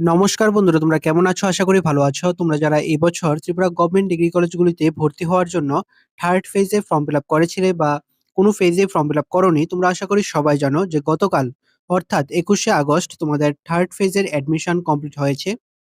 নমস্কার বন্ধুরা, তোমরা কেমন আছো? আশা করি ভালো আছো। তোমরা যারা এই বছর ত্রিপুরা গভর্নমেন্ট ডিগ্রি কলেজগুলিতে ভর্তি হওয়ার জন্য থার্ড ফেজে ফর্ম ফিল আপ করেছিলে বা কোনো ফেজে ফর্ম ফিল আপ করোনি, তোমরা আশা করি সবাই জানো যে গতকাল অর্থাৎ 21শে আগস্ট তোমাদের থার্ড ফেজের অ্যাডমিশন কমপ্লিট হয়েছে।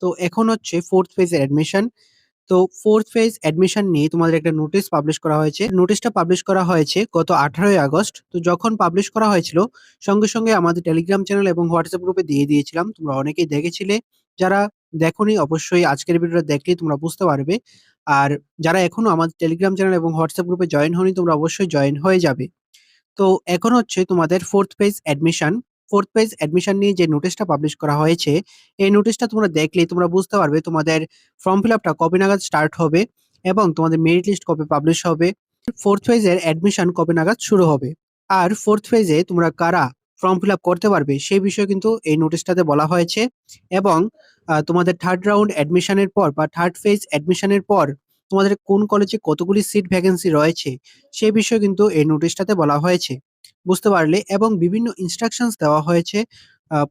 তো এখন হচ্ছে ফোর্থ ফেজের অ্যাডমিশন। তো ফোর্থ ফেজ অ্যাডমিশন নিয়ে তোমাদের একটা নোটিশ পাবলিশ করা হয়েছে। নোটিশটা পাবলিশ করা হয়েছে গত 18ই আগস্ট। তো যখন পাবলিশ করা হয়েছিল, সঙ্গে সঙ্গে আমাদের টেলিগ্রাম চ্যানেল এবং হোয়াটসঅ্যাপ গ্রুপে দিয়ে দিয়েছিলাম। তোমরা অনেকেই দেখেছিলে। যারা দেখোনি অবশ্যই আজকের ভিডিওটা দেখলেই তোমরা বুঝতে পারবে। আর যারা এখনো আমাদের টেলিগ্রাম চ্যানেল এবং হোয়াটসঅ্যাপ গ্রুপে জয়েন হওনি, তোমরা অবশ্যই জয়েন হয়ে যাবে। তো এখন হচ্ছে তোমাদের fourth page admission. Fourth page admission নিয়ে যে নোটিশটা পাবলিশ করা হয়েছে, এই নোটিশটা তোমরা দেখলেই তোমরা বুঝতে পারবে তোমাদের ফর্ম ফিল আপটা কবে নাগাদ স্টার্ট হবে এবং তোমাদের মেরিট লিস্ট কবে পাবলিশ হবে, ফোর্থ ফেজের অ্যাডমিশন কবে নাগাদ শুরু হবে। আর ফোর্থ ফেজে তোমরা কারা ফর্ম ফিল আপ করতে পারবে সেই বিষয়ে কিন্তু এই নোটিশটাতে বলা হয়েছে। এবং তোমাদের থার্ড রাউন্ড অ্যাডমিশনের পর বা থার্ড ফেজ অ্যাডমিশনের পর তোমাদের কোন কলেজে কতগুলি সিট ভ্যাকেন্সি রয়েছে সেই বিষয়ে কিন্তু এই নোটিশটাতে বলা হয়েছে। বুঝতে পারলে? এবং বিভিন্ন ইনস্ট্রাকশনস দেওয়া হয়েছে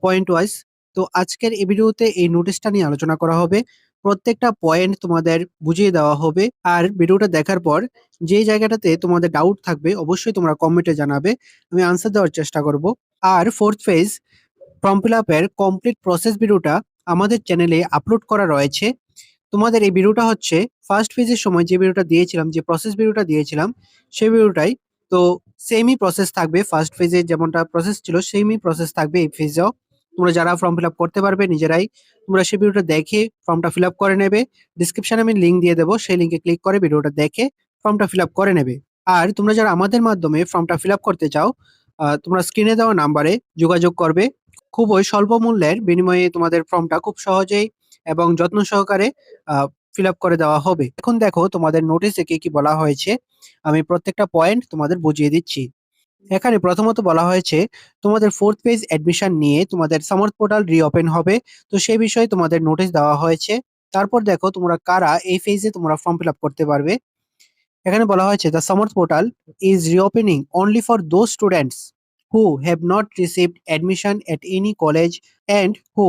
পয়েন্ট ওয়াইজ। তো আজকের এই ভিডিওতে এই নোটিশটা নিয়ে আলোচনা করা হবে। প্রত্যেকটা পয়েন্ট তোমাদের বুঝিয়ে দেওয়া হবে। আর ভিডিওটা দেখার পর যে জায়গাটাতে তোমাদের ডাউট থাকবে অবশ্যই তোমরা কমেন্টে জানাবে। আমি আনসার দেওয়ার চেষ্টা করব। আর ফোর্থ ফেজ ফর্ম ফিল আপের কমপ্লিট প্রসেস ভিডিওটা আমাদের চ্যানেলে আপলোড করা রয়েছে। তোমাদের এই ভিডিওটা হচ্ছে ফার্স্ট ফেজের সময় যে ভিডিওটা দিয়েছিলাম, যে প্রসেস ভিডিওটা দিয়েছিলাম, সেই ভিডিওটাই। তো সেমই প্রসেস থাকবে, ফার্স্ট ফেজে যেমনটা প্রসেস ছিল সেমই প্রসেস থাকবে এই ফেজেও। তোমরা যারা ফর্ম ফিল আপ করতে পারবে নিজেরাই, তোমরা সেই ভিডিওটা দেখে ফর্মটা ফিল আপ করে নেবে। ডিসক্রিপশনে আমি লিঙ্ক দিয়ে দেবো, সেই লিঙ্কে ক্লিক করে ভিডিওটা দেখে ফর্মটা ফিল আপ করে নেবে। আর তোমরা যারা আমাদের মাধ্যমে ফর্মটা ফিল আপ করতে চাও, তোমরা স্ক্রিনে দেওয়া নাম্বারে যোগাযোগ করবে। খুবই স্বল্প মূল্যের বিনিময়ে তোমাদের ফর্মটা খুব সহজেই এবং যত্ন সহকারে ফিল আপ করে দেওয়া হবে। এখন দেখো তোমাদের নোটিশে কি কি বলা হয়েছে, আমি প্রত্যেকটা পয়েন্ট তোমাদের বুঝিয়ে দিচ্ছি। এখানে প্রথমত বলা হয়েছে তোমাদের ফোর্থ পেজ অ্যাডমিশন নিয়ে তোমাদের সামর্থ পোর্টাল রিওপেন হবে। তো সেই বিষয়ে তোমাদের নোটিশ দেওয়া হয়েছে। তারপর দেখো তোমরা কারা এই ফেজে তোমরা ফর্ম ফিল আপ করতে পারবে। এখানে বলা হয়েছে the Samarth portal is reopening only for those students who have not received admission at any college and who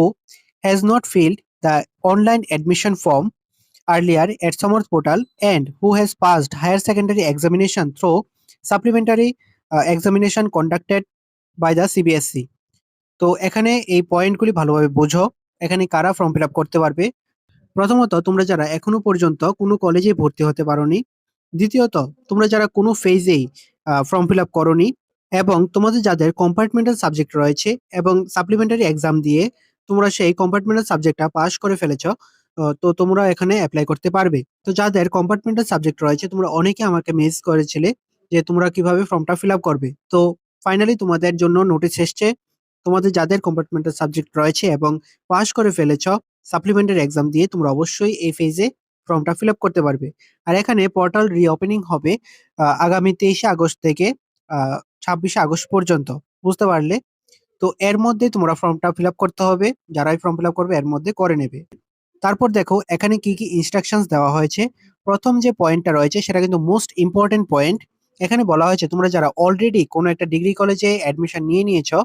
has not filled the online admission form earlier at Samarth portal and who has passed higher secondary examination through supplementary examination conducted by the CBSE। তো এখানে এই পয়েন্টগুলি ভালোভাবে বোঝো। এখানে কারা form fill up করতে পারবে। প্রথমত, তোমরা যারা এখনো পর্যন্ত কোনো কলেজে ভর্তি হতে পারোনি। দ্বিতীয়ত, তোমরা যারা কোনো ফেজেই ফর্ম ফিল আপ করোনি এবং তোমাদের যাদের কম্পার্টমেন্টাল সাবজেক্ট রয়েছে এবং সাপ্লিমেন্টারি এক্সাম দিয়ে তোমরা সেই কম্পার্টমেন্টাল সাবজেক্টটা পাস করে ফেলেছো, তো তোমরা এখানে অ্যাপ্লাই করতে পারবে। তো যাদের কম্পার্টমেন্টাল সাবজেক্ট রয়েছে, তোমরা অনেকে আমাকে মেসেজ করেছিলে যে তোমরা কিভাবে ফর্মটা ফিল আপ করবে। তো ফাইনালি তোমাদের জন্য নোটিশ এসছে। তোমাদের যাদের কম্পার্টমেন্টাল সাবজেক্ট রয়েছে এবং পাস করে ফেলেছো সাপ্লিমেন্টারি এক্সাম দিয়ে, তোমরা অবশ্যই এই ফেজে ফর্মটা ফিল আপ করতে পারবে। আর এখানে পোর্টাল রিওপেনিং হবে আগামী 23শে আগস্ট থেকে 26শে আগস্ট পর্যন্ত। বুঝতে পারলে? তো এর মধ্যে তোমরা ফর্মটা ফিল আপ করতে হবে। যারাই ফর্ম ফিল আপ করবে এর মধ্যে করে নেবে। তারপর দেখো এখানে কি কি ইনস্ট্রাকশনস দেওয়া হয়েছে। প্রথম যে পয়েন্টটা রয়েছে সেটা কিন্তু মোস্ট ইম্পর্টেন্ট পয়েন্ট। এখানে বলা হয়েছে তোমরা যারা অলরেডি কোনো একটা ডিগ্রি কলেজে অ্যাডমিশন নিয়ে নিয়েছো,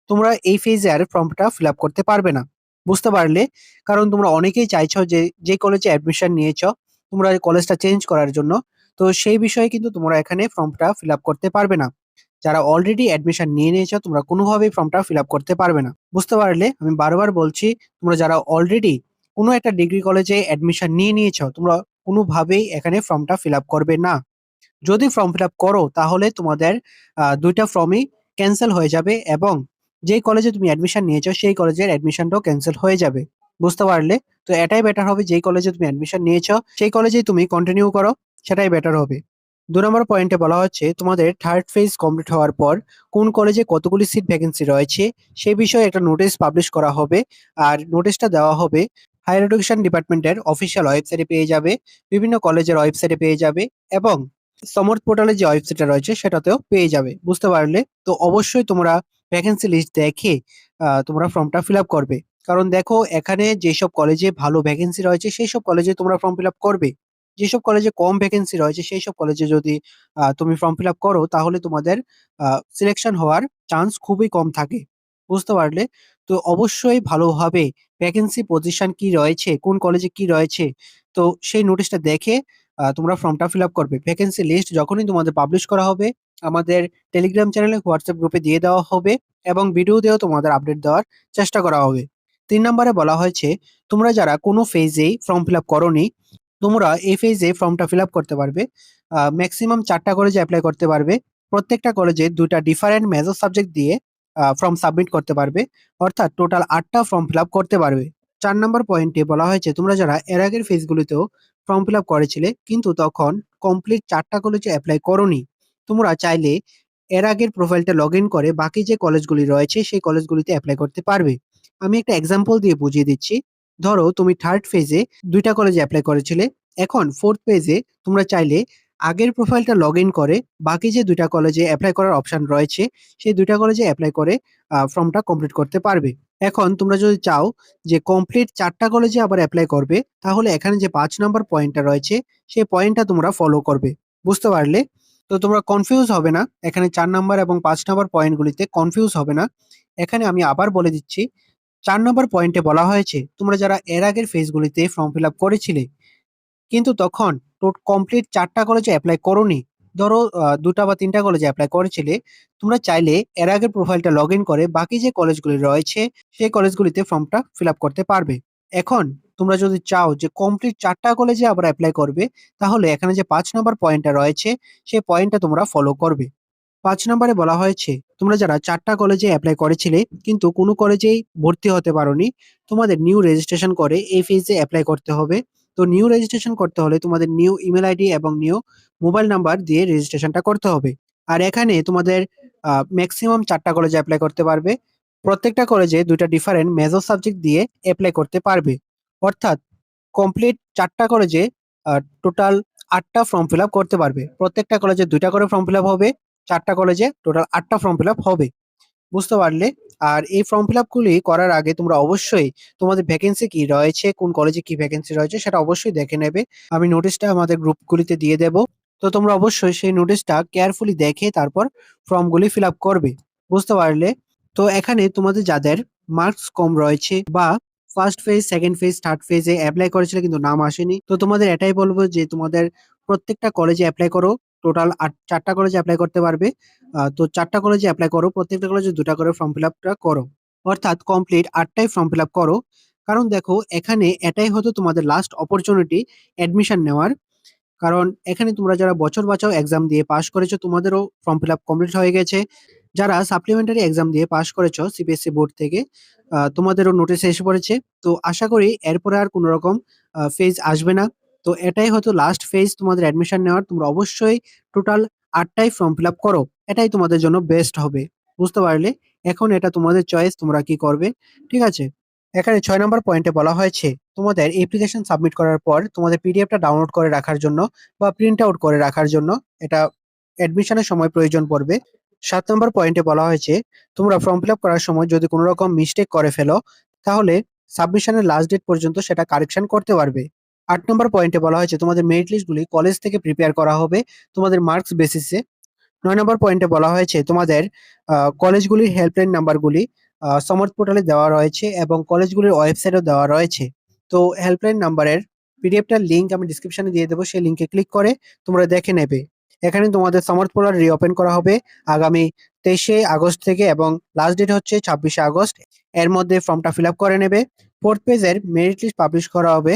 তোমরা এই ফেজে আর ফর্মটা ফিল আপ করতে পারবে না। বুঝতে পারলে? কারণ তোমরা অনেকেই চাইছো যে যে কলেজে অ্যাডমিশন নিয়েছো তোমরা কলেজটা চেঞ্জ করার জন্য। তো সেই বিষয়ে কিন্তু তোমরা এখানে ফর্মটা ফিল আপ করতে পারবে না। যারা অলরেডি অ্যাডমিশন নিয়ে নিয়েছো তোমরা কোনোভাবেই ফর্মটা ফিল আপ করতে পারবে না। বুঝতে পারলে? আমি বারবার বলছি, তোমরা যারা অলরেডি কোনো একটা ডিগ্রি কলেজে অ্যাডমিশন নিয়ে নিয়েছো তোমরা কোনোভাবেই এখানে ফর্মটা ফিল আপ করবে না। যদি ফর্ম ফিল আপ করো তাহলে তোমাদের ২টা ফর্মই ক্যানসেল হয়ে যাবে এবং যেই কলেজে তুমি অ্যাডমিশন নিয়েছো সেই কলেজের অ্যাডমিশনটাও ক্যানসেল হয়ে যাবে। বুঝতে পারলে? তো এটাই বেটার হবে, যেই কলেজে তুমি অ্যাডমিশন নিয়েছো সেই কলেজেই তুমি কন্টিনিউ করো, সেটাই বেটার হবে। ২ নম্বর পয়েন্টে বলা হচ্ছে তোমাদের থার্ড ফেজ কমপ্লিট হওয়ার পর কোন কলেজে কতগুলি সিট ভ্যাকেন্সি রয়েছে সেই বিষয়ে একটা নোটিশ পাবলিশ করা হবে। আর নোটিশটা দেওয়া হবে হায়ার এডুকেশন ডিপার্টমেন্টের অফিসিয়াল ওয়েবসাইটে পেয়ে যাবে, বিভিন্ন কলেজের ওয়েবসাইটে পেয়ে যাবে এবং সমর্থ পোর্টালের যে ওয়েবসাইটটা রয়েছে সেটাতেও পেয়ে যাবে। বুঝতে পারলে? তো অবশ্যই তোমরা ভ্যাকেন্সি লিস্ট দেখে তোমরা ফর্মটা ফিল আপ করবে। কারণ দেখো এখানে যেসব কলেজে ভালো ভ্যাকেন্সি রয়েছে সেই সব কলেজে তোমরা ফর্ম ফিল আপ করবে। যেসব কলেজে কম ভ্যাকেন্সি রয়েছে সেই সব কলেজে যদি তুমি ফর্ম ফিল আপ করো তাহলে তোমাদের সিলেকশন হওয়ার চান্স খুবই কম থাকে। বুঝতে পারলে? তো অবশ্যই ভালোভাবে ভ্যাকেন্সি পজিশন কি রয়েছে, কোন কলেজে কি রয়েছে, তো সেই নোটিশটা দেখে তোমরা ফর্মটা ফিল আপ করবে। ভ্যাকেন্সি লিস্ট যখনই তোমাদের পাবলিশ করা হবে আমাদের টেলিগ্রাম চ্যানেলে, হোয়াটসঅ্যাপ গ্রুপে দিয়ে দেওয়া হবে এবং ভিডিও দিয়েও তোমাদের আপডেট দেওয়ার চেষ্টা করা হবে। 3 নম্বরে বলা হয়েছে তোমরা যারা কোনো ফেজেই ফর্ম ফিল আপ করোনি, তোমরা এই ফেজে ফর্মটা ফিল আপ করতে পারবে। ম্যাক্সিমাম 4টা কলেজে অ্যাপ্লাই করতে পারবে। প্রত্যেকটা কলেজে 2টা ডিফারেন্ট মেজর সাবজেক্ট দিয়ে ফর্ম সাবমিট করতে পারবে। অর্থাৎ টোটাল 8টা ফর্ম ফিল আপ করতে পারবে। 4 নম্বর পয়েন্টে বলা হয়েছে তোমরা যারা এর আগের ফেজগুলিতেও ফর্ম ফিল আপ করেছিলে কিন্তু তখন কমপ্লিট 4টা কলেজে অ্যাপ্লাই করোনি, তোমরা চাইলে এর আগের প্রোফাইলটা লগ ইন করে বাকি যে কলেজগুলি রয়েছে সেই কলেজগুলিতে অ্যাপ্লাই করতে পারবে। আমি একটা এক্সাম্পল দিয়ে বুঝিয়ে দিচ্ছি। ধরো তুমি থার্ড ফেজে 2টা কলেজে অ্যাপ্লাই করেছিলে, এখন ফোর্থ পেজে তোমরা চাইলে আগের প্রোফাইলটা লগ ইন করে বাকি যে 2টা কলেজে অ্যাপ্লাই করার অপশন রয়েছে সেই 2টা কলেজে অ্যাপ্লাই করে ফর্মটা কমপ্লিট করতে পারবে। এখন তোমরা যদি চাও যে কমপ্লিট 4টা কলেজে আবার অ্যাপ্লাই করবে, তাহলে এখানে যে 5 নম্বর পয়েন্টটা রয়েছে সেই পয়েন্টটা তোমরা ফলো করবে। বুঝতে পারলে? তো তোমরা কনফিউজ হবে না, এখানে 4 নম্বর এবং 5 নম্বর পয়েন্টগুলিতে কনফিউজ হবে না। এখানে আমি আবার বলে দিচ্ছি, 4 নম্বর পয়েন্টে বলা হয়েছে তোমরা যারা এর আগের ফেজগুলিতে ফর্ম ফিল আপ করেছিলে কিন্তু তখন কমপ্লিট 4টা কলেজে এপ্লাই করোনি। ধরো 2টা বা 3টা কলেজে এপ্লাই করেছিলে। তোমরা চাইলে এর আগের প্রোফাইলটা লগ ইন করে বাকি যে কলেজগুলি রয়েছে সেই কলেজগুলিতে ফর্মটা ফিল আপ করতে পারবে। এখন তোমরা যদি চাও যে কমপ্লিট 4টা কলেজে আবার এপ্লাই করবে, তাহলে এখানে যে 5 নম্বর পয়েন্টটা রয়েছে সেই পয়েন্টটা তোমরা ফলো করবে। 5 নম্বরে বলা হয়েছে তোমরা যারা 4টা কলেজে এপ্লাই করেছিলে কিন্তু কোনো কলেজেই ভর্তি হতে পারোনি, তোমাদের নিউ রেজিস্ট্রেশন করে এই ফেজে এপ্লাই করতে হবে। তো নিউ রেজিস্ট্রেশন করতে হলে তোমাদের নিউ ইমেল আইডি এবং নিউ মোবাইল নাম্বার দিয়ে রেজিস্ট্রেশনটা করতে হবে। আর এখানে তোমাদের ম্যাক্সিমাম 4টা কলেজে অ্যাপ্লাই করতে পারবে। প্রত্যেকটা কলেজে 2টা ডিফারেন্ট মেজর সাবজেক্ট দিয়ে অ্যাপ্লাই করতে পারবে। অর্থাৎ কমপ্লিট 4টা কলেজে টোটাল 8টা ফর্ম ফিল আপ করতে পারবে। প্রত্যেকটা কলেজে 2টা করে ফর্ম ফিল আপ হবে। 4টা কলেজে টোটাল 8টা ফর্ম ফিল আপ হবে। বুঝতে পারলে? আর এই ফর্ম ফিল আপ গুলি করার আগে তোমরা অবশ্যই তোমাদের ভ্যাকেন্সি কি রয়েছে, কোন কলেজে কি ভ্যাকেন্সি রয়েছে সেটা অবশ্যই দেখে নেবে। আমি নোটিশটা আমাদের গ্রুপগুলিতে দিয়ে দেব। তো তোমরা অবশ্যই সেই নোটিশটা কেয়ারফুলি দেখে তারপর ফর্মগুলি ফিল আপ করবে। বুঝতে পারলে? তো এখানে তোমাদের যাদের মার্কস কম রয়েছে বা first phase, second phase, third ফেজে এপ্লাই করেছিলে কিন্তু নাম আসেনি, তো তোমাদের এটাই বলবো যে তোমাদের প্রত্যেকটা কলেজে এপ্লাই করো। টোটাল 4টা কলেজে এপ্লাই করতে পারবে। তো 4টা কলেজে এপ্লাই করো, প্রত্যেকটা কলেজে 2টা করে ফর্ম ফিল আপটা করো। অর্থাৎ কমপ্লিট 8টাই ফর্ম ফিল আপ করো। কারণ দেখো এখানে এটাই হয়তো তোমাদের লাস্ট অপরচুনিটি অ্যাডমিশন নেওয়ার। কারণ এখানে তোমরা যারা বছর বাঁচাও এক্সাম দিয়ে পাশ করেছো তোমাদেরও ফর্ম ফিল আপ কমপ্লিট হয়ে গেছে। যারা সাপ্লিমেন্টারি এক্সাম দিয়ে পাশ করেছো সিবিএসসি বোর্ড থেকে তোমাদেরও নোটিশ এসে পড়েছে। তো আশা করি এরপরে আর কোনো রকম ফেজ আসবে না। তো এটাই হয়তো লাস্ট ফেজ তোমাদের অ্যাডমিশন নেওয়ার। তোমরা অবশ্যই টোটাল 8টাই ফর্ম ফিল আপ করো। এটাই তোমাদের জন্য বেস্ট হবে। বুঝতে পারলে? এখন এটা তোমাদের চয়েস, তোমরা কি করবে। ঠিক আছে? এখানে 6 নম্বর পয়েন্টে বলা হয়েছে তোমাদের অ্যাপ্লিকেশন সাবমিট করার পর তোমাদের পিডিএফটা ডাউনলোড করে রাখার জন্য বা প্রিন্ট আউট করে রাখার জন্য, এটা অ্যাডমিশনের সময় প্রয়োজন পড়বে। 7 নম্বর পয়েন্টে বলা হয়েছে তোমরা ফর্ম ফিল আপ করার সময় যদি কোনো রকম মিস্টেক করে ফেলো তাহলে সাবমিশনের লাস্ট ডেট পর্যন্ত সেটা কারেকশন করতে পারবে। 8 নম্বর পয়েন্টে বলা হয়েছে তোমাদের মেরিট লিস্টগুলি কলেজ থেকে প্রিপেয়ার করা হবে তোমাদের মার্কস বেসিসে। 9 নম্বর পয়েন্টে বলা হয়েছে তোমাদের কলেজগুলির হেল্পলাইন নাম্বারগুলি সমর্থ পোর্টালে দেওয়া রয়েছে এবং কলেজগুলির ওয়েবসাইটেও দেওয়া রয়েছে। তো হেল্পলাইন নাম্বারের পিডিএফটার লিঙ্ক আমি ডিসক্রিপশনে দিয়ে দেবো, সেই লিঙ্কে ক্লিক করে তোমরা দেখে নেবে। এখানে তোমাদের সমর্থ পোর্টাল রিওপেন করা হবে আগামী 23শে আগস্ট থেকে এবং লাস্ট ডেট হচ্ছে 26শে আগস্ট। এর মধ্যে ফর্মটা ফিল আপ করে নেবে। ফোর্থ পেজের মেরিট লিস্ট পাবলিশ করা হবে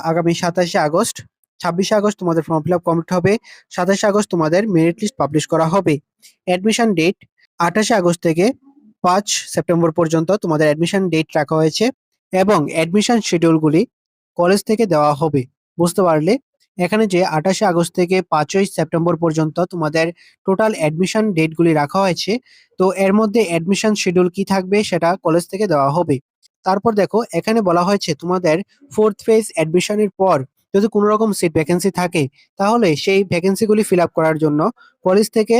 আগামী 27শে আগস্ট। 26শে আগস্ট তোমাদের ফর্ম ফিল আপ কমপ্লিট হবে। 27শে আগস্ট তোমাদের মেরিট লিস্ট পাবলিশ করা হবে। অ্যাডমিশন ডেট 28শে আগস্ট থেকে 5 সেপ্টেম্বর পর্যন্ত তোমাদের অ্যাডমিশন ডেট রাখা হয়েছে এবং অ্যাডমিশন শিডিউলগুলি কলেজ থেকে দেওয়া হবে। বুঝতে পারলে? এখানে যে 28শে আগস্ট থেকে 5ই সেপ্টেম্বর পর্যন্ত তোমাদের টোটাল অ্যাডমিশন ডেটগুলি রাখা হয়েছে। তো এর মধ্যে অ্যাডমিশন শিডিউল কি থাকবে সেটা কলেজ থেকে দেওয়া হবে। তারপর দেখো এখানে বলা হয়েছে তোমাদের ফোর্থ ফেজ অ্যাডমিশনের পর যদি কোনো রকম সিট ভ্যাকেন্সি থাকে তাহলে সেই ভ্যাকেন্সিগুলি ফিল আপ করার জন্য কলেজ থেকে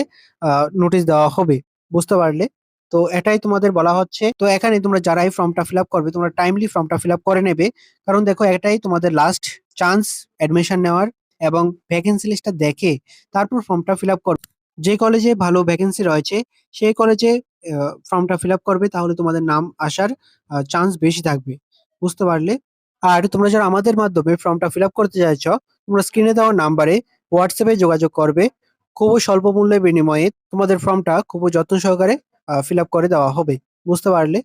নোটিশ দেওয়া হবে। বুঝতে পারলে? তো এটাই তোমাদের বলা হচ্ছে। তো এখানে তোমরা যারাই ফর্মটা ফিল আপ করবে তোমরা টাইমলি ফর্মটা ফিল আপ করে নেবে। কারণ দেখো এটাই তোমাদের লাস্ট চান্স অ্যাডমিশন নেওয়ার এবং ভ্যাকেন্সি লিস্টটা দেখে তারপর ফর্মটা ফিল আপ করবে। যে কলেজে ভালো ভ্যাকেন্সি রয়েছে সেই কলেজে ফর্মটা ফিল আপ করবে, তাহলে তোমাদের নাম আসার চান্স বেশি থাকবে। বুঝতে পারলে? আর তোমরা যারা আমাদের মাধ্যমে ফর্মটা ফিল আপ করতে চাইছো, তোমরা স্ক্রিনে দেওয়া নাম্বারে হোয়াটসঅ্যাপে যোগাযোগ করবে। খুবই স্বল্প মূল্যের বিনিময়ে তোমাদের ফর্মটা খুবই যত্ন সহকারে ফিল আপ করে দেওয়া হবে। বুঝতে পারলে?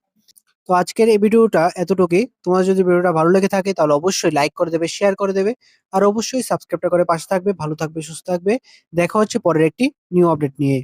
তো আজকের এই ভিডিওটা এতটুকুই। তোমার যদি ভিডিওটা ভালো লেগে থাকে তাহলে অবশ্যই লাইক করে দেবে, শেয়ার করে দেবে। আর অবশ্যই সাবস্ক্রাইবটা করে পাশে থাকবে। ভালো থাকবে, সুস্থ থাকবে। দেখা হচ্ছে পরের একটি নিউ আপডেট নিয়ে।